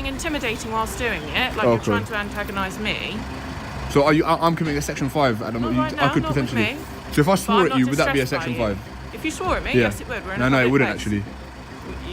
intimidating whilst doing it, like you're trying to antagonise me. So I'm committing a section 5, and I could potentially. So if I swore at you, would that be a section 5? If you swore at me, yes, it would. No, it wouldn't actually.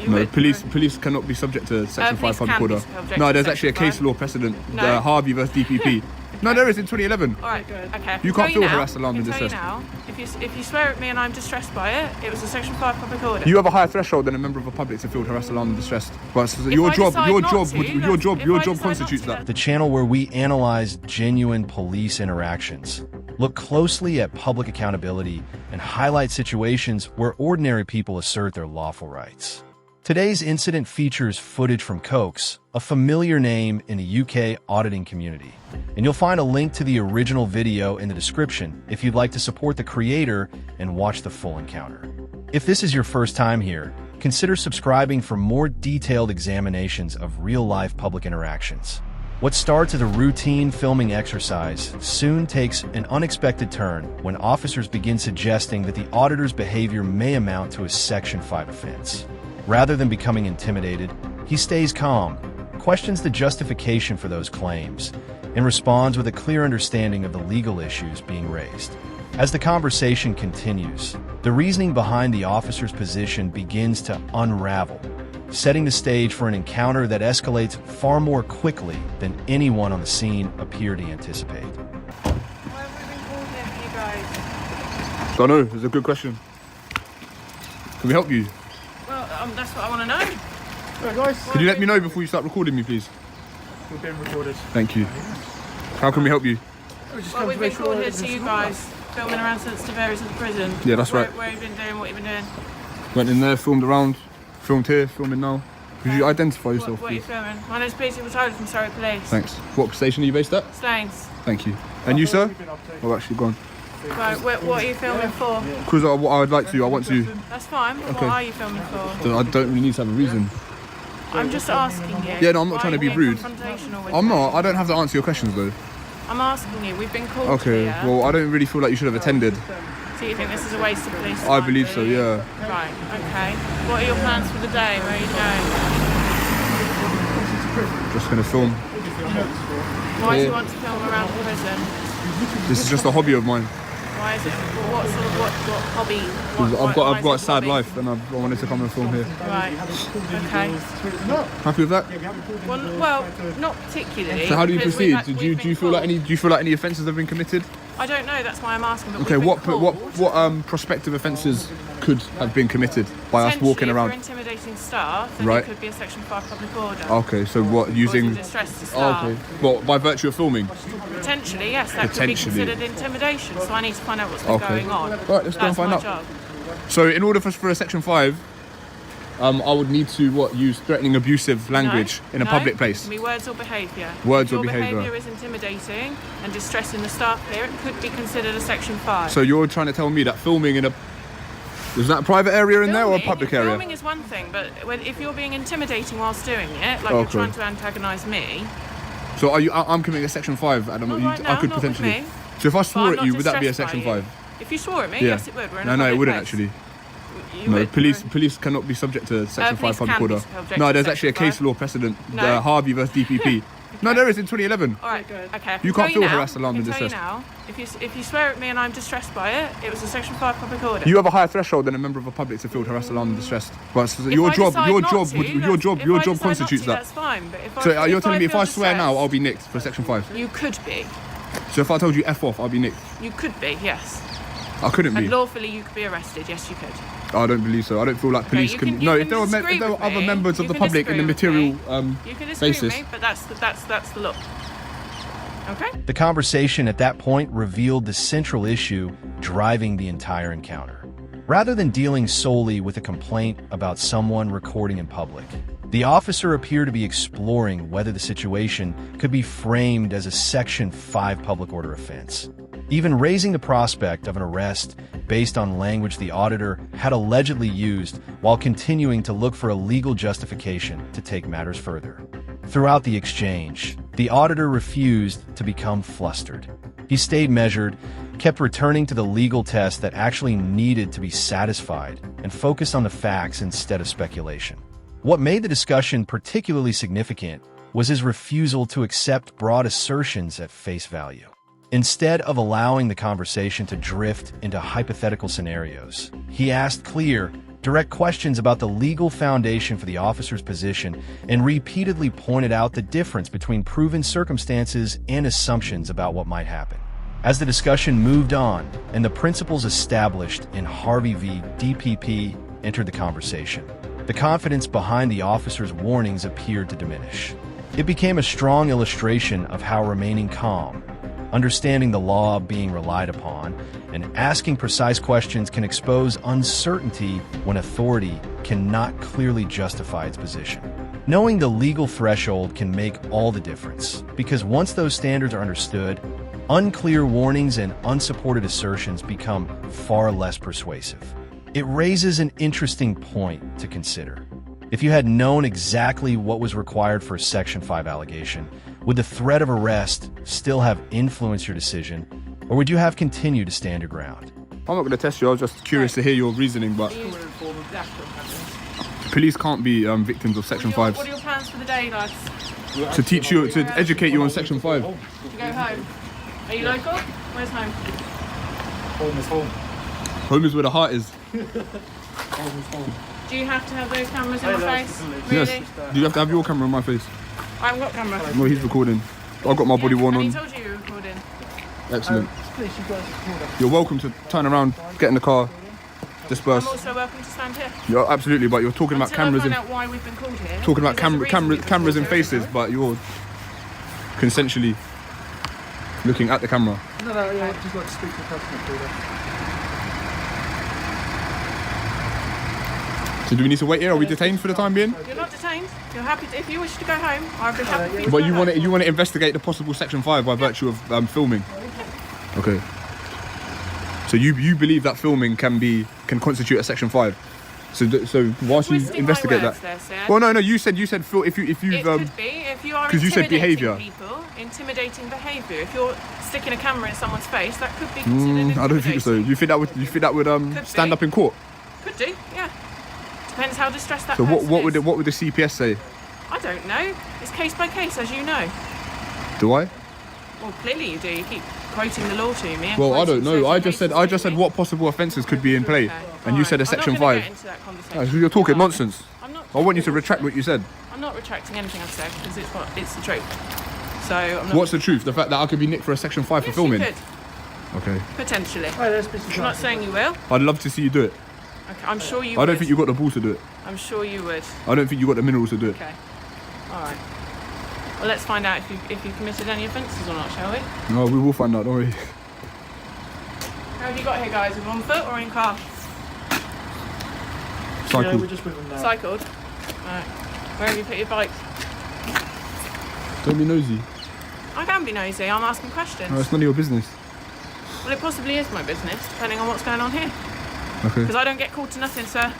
No, police cannot be subject to section 5 public order. No, there's actually a case law precedent, Harvey versus DPP. No, there is in 2011. All right, okay. You can't feel harassed, alarmed, and distressed. Now, if you swear at me and I'm distressed by it, it was a section 5 public order. You have a higher threshold than a member of the public to feel harassed, alarmed, and distressed. But your job constitutes that. The channel where we analyze genuine police interactions, look closely at public accountability, and highlight situations where ordinary people assert their lawful rights. Today's incident features footage from Cokes, a familiar name in the UK auditing community. And you'll find a link to the original video in the description if you'd like to support the creator and watch the full encounter. If this is your first time here, consider subscribing for more detailed examinations of real-life public interactions. What starts as a routine filming exercise soon takes an unexpected turn when officers begin suggesting that the auditor's behavior may amount to a Section 5 offense. Rather than becoming intimidated, he stays calm, questions the justification for those claims, and responds with a clear understanding of the legal issues being raised. As the conversation continues, the reasoning behind the officer's position begins to unravel, setting the stage for an encounter that escalates far more quickly than anyone on the scene appeared to anticipate. Why have we been called here for you guys? Don't know, it's a good question. Can we help you? Well, that's what I want to know. Right, guys. Could you let me know before you start recording me, please? We're being recorded. Thank you. How can we help you? Well, we've been called here to you guys, filming around sensitive areas of the prison. Yeah, that's right. Where have you been doing, what you've been doing? Went in there, filmed around, filmed here, filming now. Could you identify yourself, What are you please? filming? My name's Peter Retired from Surrey Police. Thanks. What station are you based at? Staines. Thank you. And you, sir? Oh, actually gone. Right, what are you filming for? Because what I would like to, I want to. That's fine, but Okay. what are you filming for? I don't really need to have a reason. I'm just asking you. Yeah, no, I'm not Why trying to are be you rude. being confrontational with I'm me? not. I don't have to answer your questions though. I'm asking you. We've been called Okay. here. Well, I don't really feel like you should have attended. So you think this is a waste of police time? I believe so. Yeah. Right, okay. What are your plans for the day? Where are you going? Just gonna film. Why do you want to film around the prison? This is just a hobby of mine. Why is it? What sort of what hobby? I've got a sad life, and I wanted to come and film here. Right. Okay. Happy with that? Well, not particularly. So how do you because proceed? we've Do you feel like any offences have been committed? I don't know. That's why I'm asking. But Okay. we've been What called. prospective offences could have been committed by us walking If around? you're intimidating staff, then Right. it could be a Section 5 public order. Okay. So what using? Causing distress to Oh, staff. okay. Well, by virtue of filming. Potentially, yes, that could be Potentially. considered intimidation. So I need to find out what's been Okay. going on. All right, let's go and That's find my out. job. So in order for a Section 5, I would need to use threatening, abusive language in a public It place. can be words or behaviour. Words if or your behaviour. behaviour is intimidating and distressing the staff here, it could be considered a Section 5. So you're trying to tell me that filming in a is that a private area in there or a public area? Filming is one thing, but if you're being intimidating whilst doing it, like you're trying to antagonise me. So I'm committing a Section 5, and I could potentially. Me, So if I swore I'm at you, not would that be a distressed Section by you. 5? If you swore at me, Yeah. yes, it would. We're in a No, it public wouldn't place. actually. You No, would. police cannot be subject to Section 5 police public can be order. subject No, to there's actually a Section case law precedent, No. Harvey versus DPP. No, there is in 2011. All right, okay. You can't feel harassed, alarmed, and I can distressed. tell you now, if you swear at me and I'm distressed by it, it was a Section 5 public order. You have a higher threshold than a member of the public to feel harassed, alarmed, and distressed. But If I decide not to, your if I job decide constitutes not to, that. That's fine. But if So you're telling me if I feel swear now, distressed, I'll be nicked for Section 5. you could be. So if I told you F off, I'll be nicked. You could be, yes. I couldn't And be. lawfully, you could be arrested. Yes, you could. I don't believe so. I don't feel like police you can. can- you No, can if there were disagree with other me. members of You the can public in the disagree with material You can disagree basis. with me, but that's the look. Okay. The conversation at that point revealed the central issue driving the entire encounter. Rather than dealing solely with a complaint about someone recording in public, the officer appeared to be exploring whether the situation could be framed as a Section 5 public order offense, even raising the prospect of an arrest based on language the auditor had allegedly used while continuing to look for a legal justification to take matters further. Throughout the exchange, the auditor refused to become flustered. He stayed measured, kept returning to the legal test that actually needed to be satisfied, and focused on the facts instead of speculation. What made the discussion particularly significant was his refusal to accept broad assertions at face value. Instead of allowing the conversation to drift into hypothetical scenarios, he asked clear, direct questions about the legal foundation for the officer's position and repeatedly pointed out the difference between proven circumstances and assumptions about what might happen. As the discussion moved on and the principles established in Harvey v. DPP entered the conversation, the confidence behind the officer's warnings appeared to diminish. It became a strong illustration of how remaining calm, understanding the law being relied upon, and asking precise questions can expose uncertainty when authority cannot clearly justify its position. Knowing the legal threshold can make all the difference, because once those standards are understood, unclear warnings and unsupported assertions become far less persuasive. It raises an interesting point to consider. If you had known exactly what was required for a Section 5 allegation, would the threat of arrest still have influenced your decision, or would you have continued to stand your ground? I'm not going to test you. I was just curious to hear your reasoning, but police can't be victims of Section 5. What are your plans for the day, lads? To teach you, to educate you on Section 5. To go home. Are you local? Where's home? Home is home. Home is where the heart is. Home is home. Do you have to have those cameras in your face? Really? Yes. Do you have to have your camera on my face? I haven't got camera. No, he's recording. I've got my body worn And on. he told you you were recording. Excellent. Please, you guys record us. You're welcome to turn around, get in the car, disperse. I'm also welcome to stand here. You're absolutely, but you're talking about Until cameras I in find out why we've been called here. talking about because there's a reason we've been cameras in called here, faces, isn't but you're consensually looking at the camera. No, yeah, I'd just like to speak to the customer, please. So do we need to wait here? Are we detained for the time being? You're not detained. You're happy to, if you wish to go home, I'd be happy for you to But go you home. want to investigate the possible Section 5 by virtue of filming. Okay. So you believe that filming can constitute a Section 5. So whilst you Twisting investigate my words that. there, sir. Well, no, you said if you've It could be if you are 'cause you said intimidating behaviour. people, intimidating behaviour. If you're sticking a camera in someone's face, that could be considered I don't think so. intimidating. You think that would stand be. up in court? Could do, yeah. Depends how distressed that So person what is. would the CPS say? I don't know. It's case by case, as you know. Do I? Well, clearly you do. You keep quoting the law to me. and Well, I quoting don't know. certain I just cases said to me. what possible offences could be in play, Okay, and you said a alright. Section I'm not gonna 5. get into that conversation. No, you're talking Alright. nonsense. I'm not. I want you to retract what you said. I'm not retracting anything I've said because it's the truth. So I'm not. What's the truth? The fact that I could be nicked for a Section 5 for Yes, filming? you could Okay. potentially. Hey, let's speak to the I'm not customer. saying you will. I'd love to see you do it. Okay, I'm sure you. I don't would. think you got the balls to do it. I'm sure you would. I don't think you got the minerals to do it. Okay. All right. Well, let's find out if you committed any offences or not, shall we? No, we will find out. Don't worry. How have you got here, guys? On foot or in car? Yeah, Cycle. we're just with them now. Cycled. Right. Where have you put your bike? Don't be nosy. I can be nosy. I'm asking questions. No, it's none of your business. Well, it possibly is my business, depending on what's going on here. Okay. Because I don't get called to nothing, sir.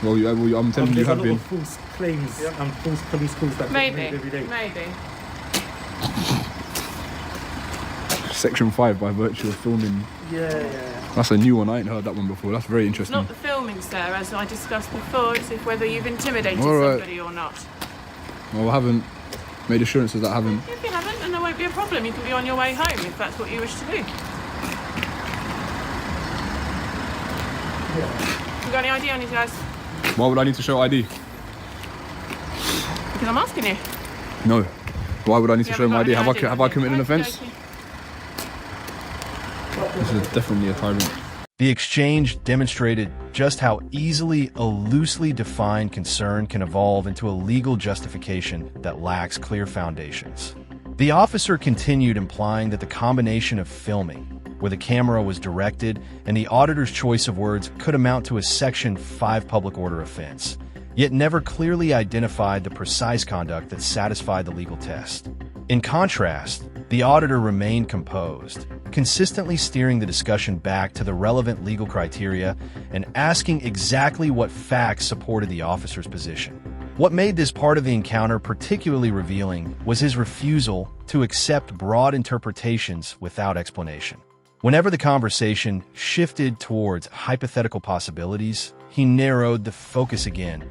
Well, I'm telling you, you There's have a lot been. of false claims and false police calls that get Maybe. made every day. Maybe. Section 5 by virtue of filming. Yeah. That's a new one. I ain't heard that one before. That's very It's interesting. not the filming, sir, as I discussed before. It's if whether you've intimidated All right. somebody or not. Well, I haven't made assurances that I haven't. If you haven't, then there won't be a problem. You can be on your way home if that's what you wish to do. You got any ID on you guys? Why would I need to show ID? Because I'm asking you. No. Why would I need to You show my haven't ID? got any Have I on you. committed an offence? Okey-dokey. This is definitely a tyrant. The exchange demonstrated just how easily a loosely defined concern can evolve into a legal justification that lacks clear foundations. The officer continued implying that the combination of filming, where the camera was directed, and the auditor's choice of words could amount to a Section 5 public order offense, yet never clearly identified the precise conduct that satisfied the legal test. In contrast, the auditor remained composed, consistently steering the discussion back to the relevant legal criteria and asking exactly what facts supported the officer's position. What made this part of the encounter particularly revealing was his refusal to accept broad interpretations without explanation. Whenever the conversation shifted towards hypothetical possibilities, he narrowed the focus again,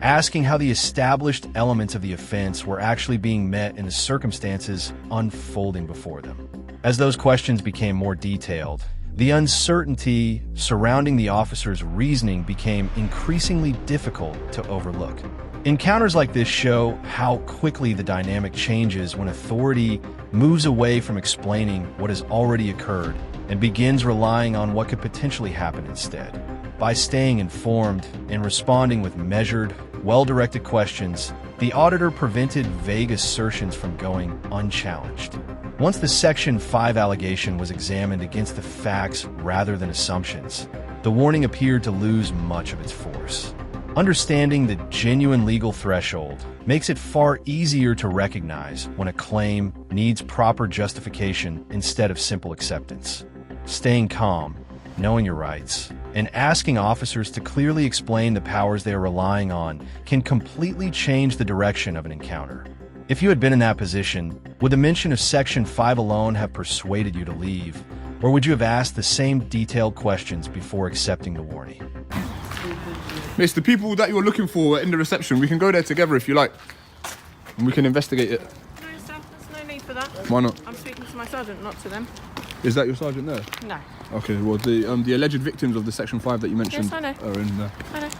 asking how the established elements of the offense were actually being met in the circumstances unfolding before them. As those questions became more detailed, the uncertainty surrounding the officer's reasoning became increasingly difficult to overlook. Encounters like this show how quickly the dynamic changes when authority moves away from explaining what has already occurred and begins relying on what could potentially happen instead. By staying informed and responding with measured, well-directed questions, the auditor prevented vague assertions from going unchallenged. Once the Section 5 allegation was examined against the facts rather than assumptions, the warning appeared to lose much of its force. Understanding the genuine legal threshold makes it far easier to recognize when a claim needs proper justification instead of simple acceptance. Staying calm, knowing your rights, and asking officers to clearly explain the powers they are relying on can completely change the direction of an encounter. If you had been in that position, would the mention of Section 5 alone have persuaded you to leave, or would you have asked the same detailed questions before accepting the warning? Miss, the people that you're looking for are in the reception. We can go there together if you like, and we can investigate it. No, sir, there's no need for that. Why not? I'm speaking to my sergeant, not to them. Is that your sergeant there? No. Okay, well, the alleged victims of the Section 5 that you mentioned Yes, I know. are in there. I know.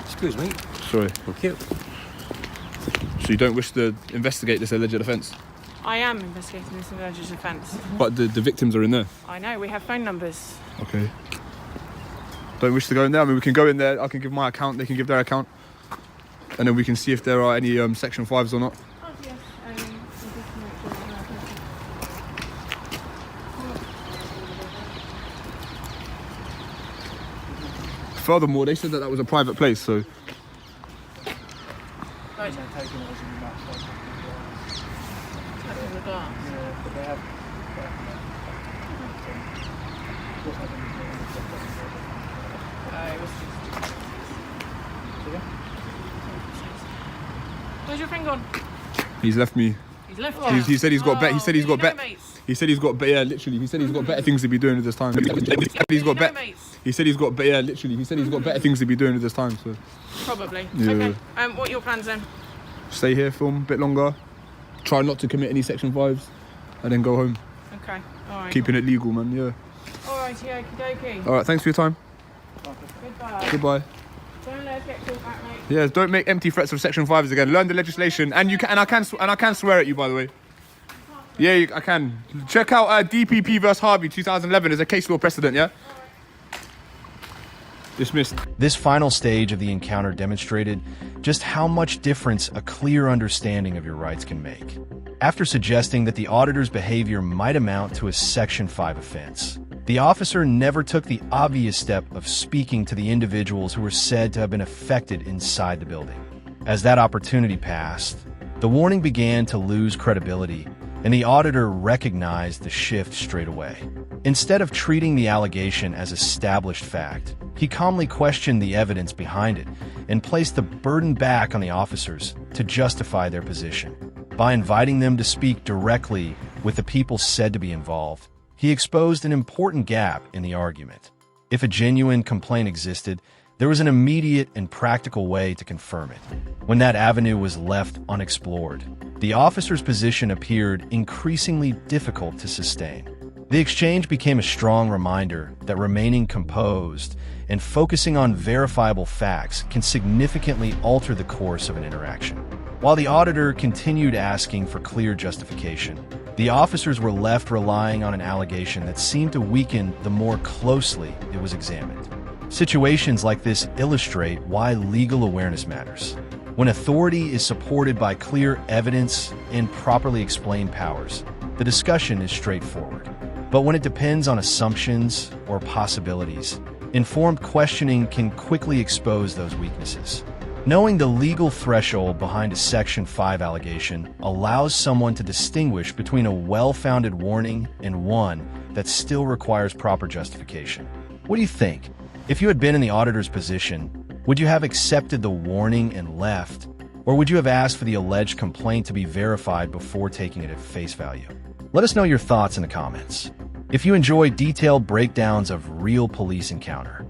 Excuse me. Sorry. Thank you. So you don't wish to investigate this alleged offence? I am investigating this alleged offence. But the victims are in there? I know, we have phone numbers. Okay. Don't wish to go in there? I mean, we can go in there, I can give my account, they can give their account, and then we can see if there are any Section 5s or not. Oh, yes. Furthermore, they said that was a private place, so... Right. Tapping the glass. Where's your friend gone? He's left me. He's left you. He said he's got better. He said he's got better. better. He said he's got better. Yeah, literally. He said he's got better things to be doing at this time. He said he's got better. He said he's got better. Yeah, literally. He said he's got better things to be doing at this time. So Probably. Yeah. Okay. What are your plans then? stay here, film a bit longer, try not to commit any Section 5s, and then go home. Okay. All right. Keeping it legal, man. Yeah. All right. Okie dokie. All right. Thanks for your time. Goodbye. Goodbye. Don't let us get called back, mate. Yeah, don't make empty threats of Section 5s again. Learn the legislation, and you can, and I can swear at you, by the way. Yeah, I can. Check out DPP vs Harvey 2011 as a case law precedent. Yeah. Dismissed. This final stage of the encounter demonstrated just how much difference a clear understanding of your rights can make. After suggesting that the auditor's behavior might amount to a Section 5 offense, the officer never took the obvious step of speaking to the individuals who were said to have been affected inside the building. As that opportunity passed, the warning began to lose credibility, and the auditor recognized the shift straight away. Instead of treating the allegation as established fact, he calmly questioned the evidence behind it and placed the burden back on the officers to justify their position. By inviting them to speak directly with the people said to be involved, he exposed an important gap in the argument. If a genuine complaint existed, there was an immediate and practical way to confirm it. When that avenue was left unexplored, the officer's position appeared increasingly difficult to sustain. The exchange became a strong reminder that remaining composed and focusing on verifiable facts can significantly alter the course of an interaction. While the auditor continued asking for clear justification, the officers were left relying on an allegation that seemed to weaken the more closely it was examined. Situations like this illustrate why legal awareness matters. When authority is supported by clear evidence and properly explained powers, the discussion is straightforward. But when it depends on assumptions or possibilities, informed questioning can quickly expose those weaknesses. Knowing the legal threshold behind a Section 5 allegation allows someone to distinguish between a well-founded warning and one that still requires proper justification. What do you think? If you had been in the auditor's position, would you have accepted the warning and left, or would you have asked for the alleged complaint to be verified before taking it at face value? Let us know your thoughts in the comments. If you enjoy detailed breakdowns of real police encounter,